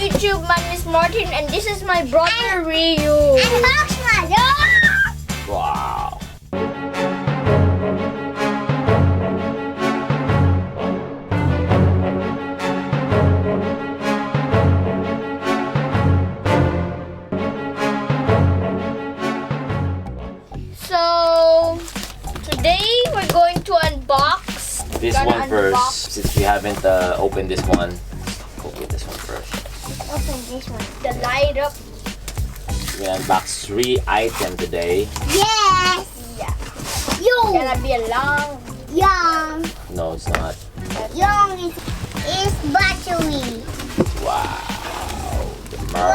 YouTube? My name is Martin, and this is my brother Ryu. Wow. So today we're going to unbox This one first, since we haven't opened this one. Open this one first. Open this one. The light up. We unbox 3 items today. Yes! Yeah. Young! It's gonna be a long. Young! No, it's not. Young is battery. Wow. The Marvel Wow!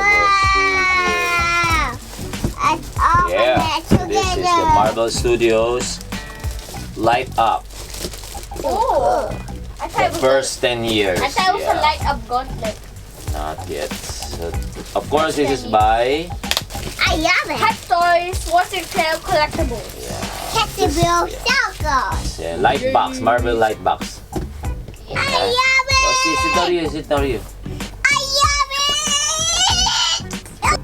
Let's open Yeah. it together. This is the Marvel Studios Light Up. Oh. I thought it The was first 10 years. I thought it was a Yeah. light up gauntlet. Not yet. So, of course, this is by I love it. Hottoys water tail collectible. Catchable Yeah. circle. yeah, Light Box, Marvel Light Box. I love it. Oh, sit down here, sit down here. I love it.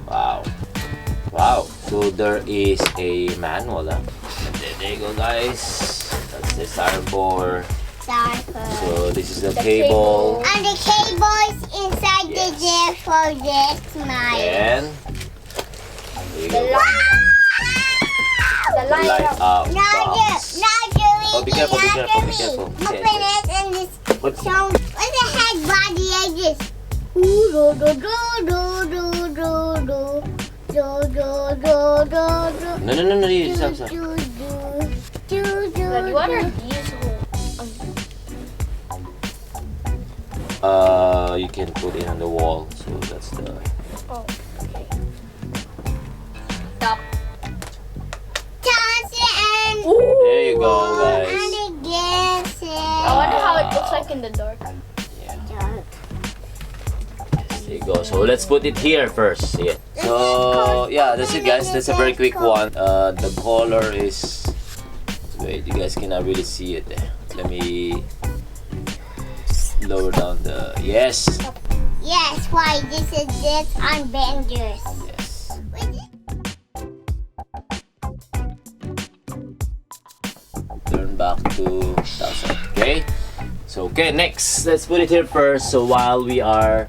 Wow. Wow. So there is a manual. Huh? And there you go, guys. That's the styrofoam. So this is the cable. And the cables inside the disc for this mine. And there you The go. light. The light Light up. up Now box. Oh, be careful, be careful, be careful. Open it and this What? sound. What the heck body like this? Ooh, do do do do do do do do do do do do. No, you stop. Like, what are these? You can put it on the wall. So that's the. Oh, okay. Stop. Toss it and There you go, guys. and it gets I it. wonder how it looks like in the dark. Yeah. There you go. So let's put it here first. See it. So yeah, that's it, guys. That's a very quick one. The color is. Wait, you guys cannot really see it. Let me lower down the. Yes. Yes, why this is this on benders. Yes. Turn back to 1000. Okay. So next, let's put it here first. So while we are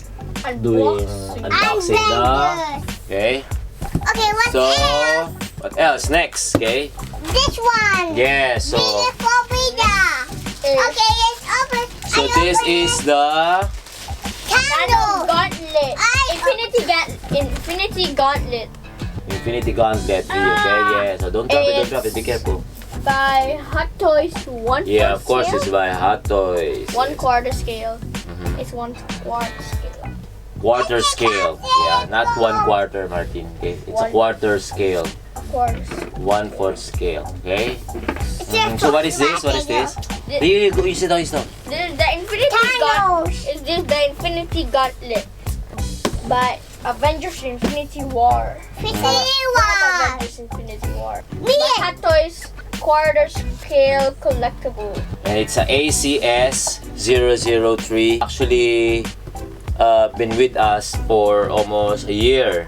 doing unboxing the. Okay. Okay, what's So else? what else next? Okay. This one. Yeah. So Bigger. Okay, it's open. so this is the. Nano Candle. Gauntlet. Infinity Gauntlet Infinity Gauntlet. Okay. Yeah. So don't drop it. Be careful. by Hottoys 1/4 Yeah. Of course, scale. it's by Hottoys. 1/4 scale. Mhm. It's 1/4 scale. Quarter scale. Yeah, not 1/4, Martin. Okay, it's a quarter scale. Quarters. 1/4 scale. Okay. So what is this? What is this? You sit down. This is the Infinity Gauntlet. Is this the Infinity Gauntlet by Avengers Infinity War? Avengers Infinity War. Me. By Hottoys quarter scale collectible. And it's a ACS 003. Actually, been with us for almost a year.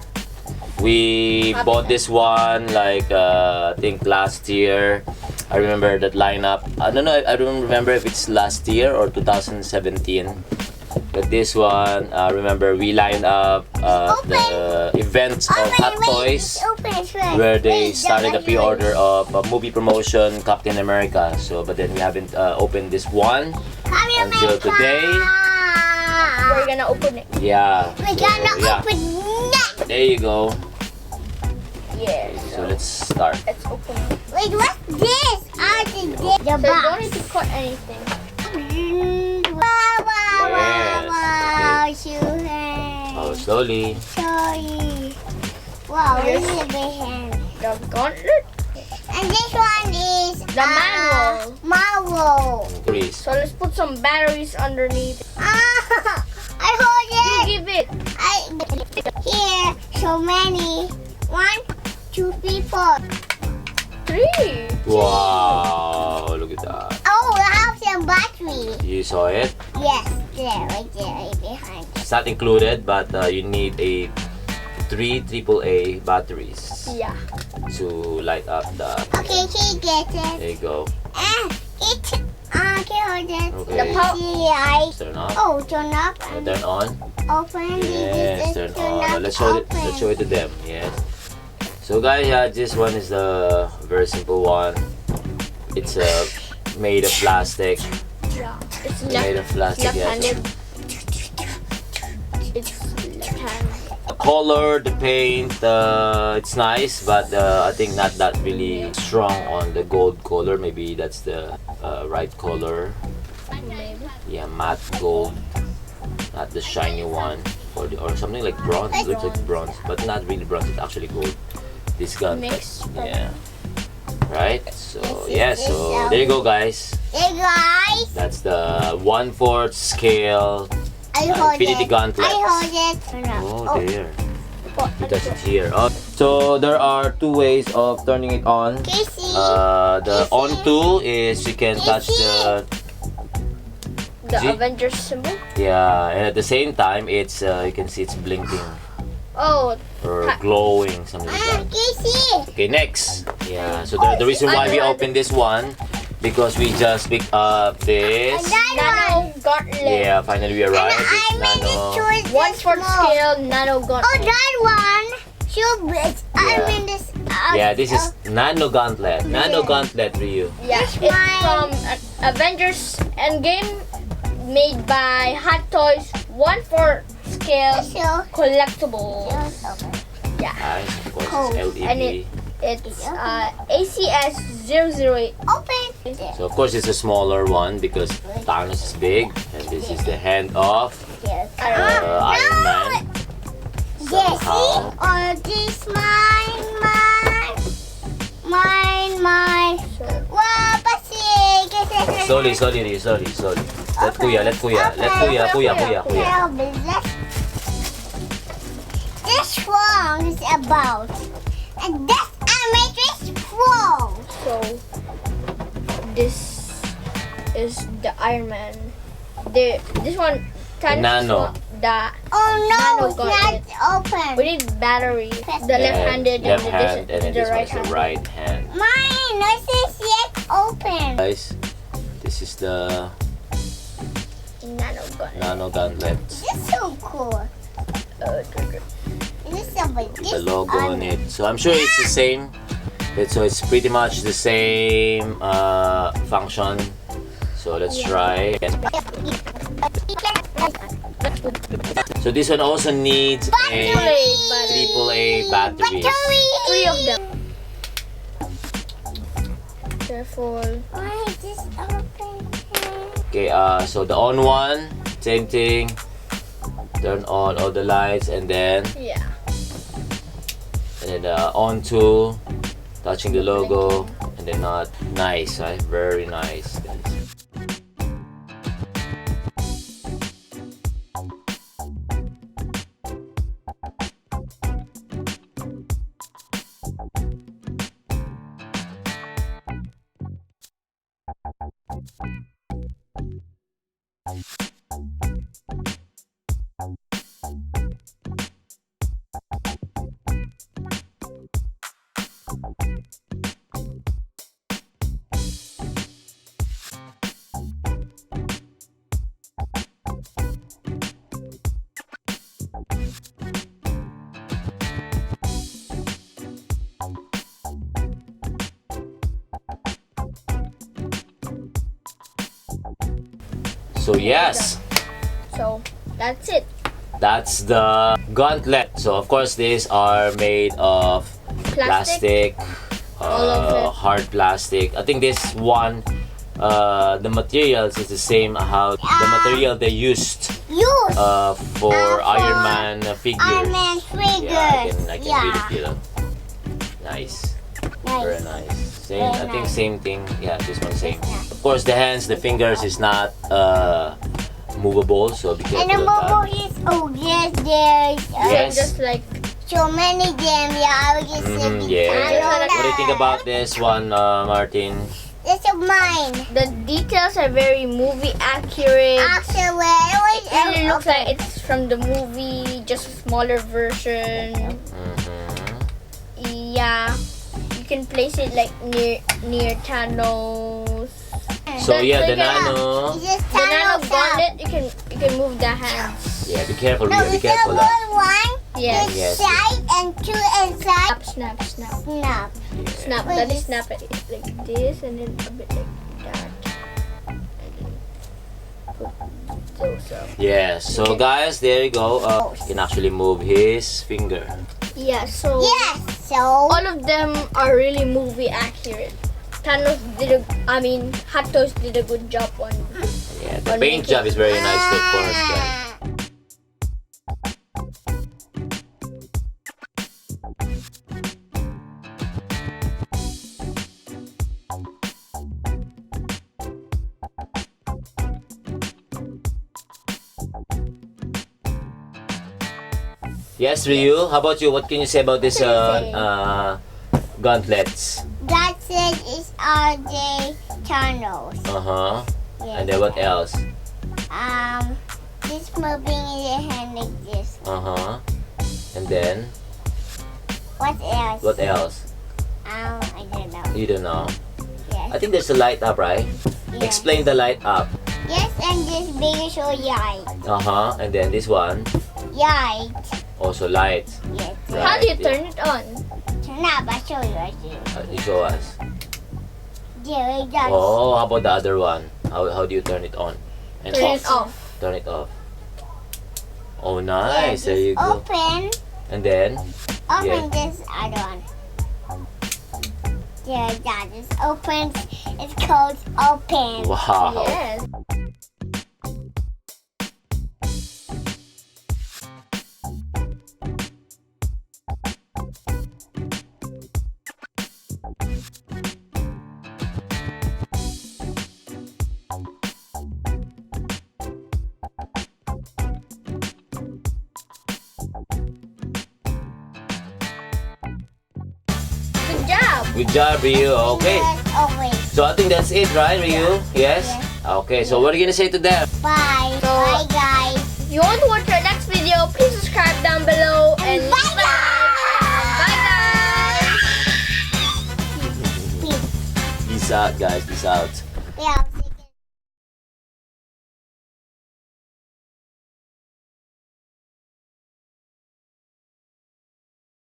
We bought this one like I think last year. I remember that lineup. I don't know. I don't remember if it's last year or 2017. But this one, remember we lined up the events of Hottoys, where they started a pre-order of a movie promotion, Captain America. So, but then we haven't opened this one until today. We're gonna open it. Yeah. We're So, gonna yeah. open next. There you go. Yeah. So let's start. Let's open it. Wait, what's this? The So you don't box. need to cut anything. Wow, Shuhei. Oh, slowly. Sorry. Wow, this is a big hand. The gauntlet. And this one is The manual. Manual. Increase. So let's put some batteries underneath. I hold You it. give it. Here, so many. 1, 2, 3, 4. 3. Wow, look at that. Oh, I have some battery. You saw it? Yes, there, right behind. It's not included, but you need a 3 AAA batteries Yeah. to light up the. Okay, she gets it. There you go. It's okay, hold it. Okay. The power. See, I Turn off. oh turn up And and turn on. open. Yes, turn on. up, Let's show it. open. Let's show it to them. Yes. So guys, yeah, this one is the very simple one. It's made of plastic. Yeah. It's Made of plastic. left-handed. Yes. It's left-handed. The color, the paint, it's nice, but I think not that really strong on the gold color. Maybe that's the right color. Maybe. Yeah, matte gold, not the shiny one, or something like bronze. It looks like bronze, but not really bronze. It's actually gold. This gun, Mixed. yeah, right. So yeah, so there you go, guys. Hey guys, That's the 1/4 scale I hold Infinity it. Gauntlet. I hold it. Turn up. Oh, there. You touch it here. Oh. So there are 2 ways of turning it on. Casey, The on tool is you can touch the The See? Avengers symbol. yeah, and at the same time it's you can see it's blinking Oh, or glowing, something like that. Casey. Okay, next. Yeah, so the reason why we opened this one because we just picked up this. Nano Gauntlet. Yeah, finally we arrived. This I made it nano. choose 1/4 scale Nano Oh, Gauntlet. that one. I Yeah. mean this. Yeah, this is Nano Gauntlet. Nano Gauntlet Ryu. Yeah, This it's one. from Avengers Endgame, made by Hottoys. 1/4 scale So, collectibles. Yeah, Nice, of course, Oh, it's and LED. it's ACS 008. open. So of course it's a smaller one because Thanos is big, and this is the hand of Yes. Iron Man. Yes. Somehow. Oh, this mine. So, Wow, pasi. Slowly. Let kuya. This phone is about. And this amateur phone. so this is the Iron Man. This one, Thanos Nano. The Oh no, Nano it's not Gauntlet. open. we need battery. The left-handed and left hand, and then the this one right is the hand. right hand. Mine, this is yet open. Guys, this is the Nano Gauntlet. Nano Gauntlet. This is so cool. This is somebody. The logo on it. So I'm sure it's the same. So it's pretty much the same function. So let's try. So this one also needs a AAA batteries. Battery. 3 of them. Careful. Why is this open? Okay, so the on one, same thing. Turn on all the lights, and then Yeah. on two, touching the logo, and then not nice, right? Very nice. So yes, So that's it. that's the gauntlet. So of course these are made of plastic, All of it. hard plastic. I think this one, the materials is the same how the material they used Use. for For Iron Man figures. Iron Man Yeah, figures. I can really feel it. Nice. Very nice. Same, I think same thing. Yeah, this one same. Of course, the hands, the fingers is not movable, so be And careful the of mobile that. is, oh yes, there's Yes. Just like so many them. Yeah, I was just Mhm, looking yeah. at What do you think about this one, Martin? This of mine. The details are very movie accurate. Actually, it It really looks like it's from the movie, just a smaller version. Yeah, you can place it like near Thanos. So yeah, the Like, Nano. The Nano Gauntlet, you can move the hands. Yeah, be careful, No, Ria. Be it's careful. one Yes. Yes. side and two inside. Snap, snap, snap. Snap. Snap. Wait, That is this- snap it like this, and then a bit like that. And then put those up. Yeah. So guys, there you go. You can actually move his finger. Yeah. So Yes. So all of them are really movie accurate. Hottoys did a good job on. Yeah, the On paint making- job is very nice too, of course, guys. Yes, Ryu. How about you? What can you say about this gauntlets? that said is RJ channels. And then what else? This moving in the hand like this. And then What else? what else? I don't know. You don't know. I Yes. think there's a light up, right? Yes. Explain the light up. Yes, and this bigger show light. And then this one Light. also light. Yes. Right. How do you turn it on? Turn up, I show you right here. You show us. There it does. Oh, how about the other one? How do you turn it on and Turn it off. Turn it off. Oh, Yes, nice. There you it's go. open. And then Open this other one. There it does. It's open. It's called open. wow. Yes. Good job. Good job, Ryu. Okay. Yes, always. So I think that's it, right, Ryu? Yes? Okay, so what are you gonna say to them? Bye. So- Bye, guys. If you want to watch our next video, please subscribe down below and leave Bye, a like. Bye guys. Peace. Peace out, guys. Peace out. Yeah.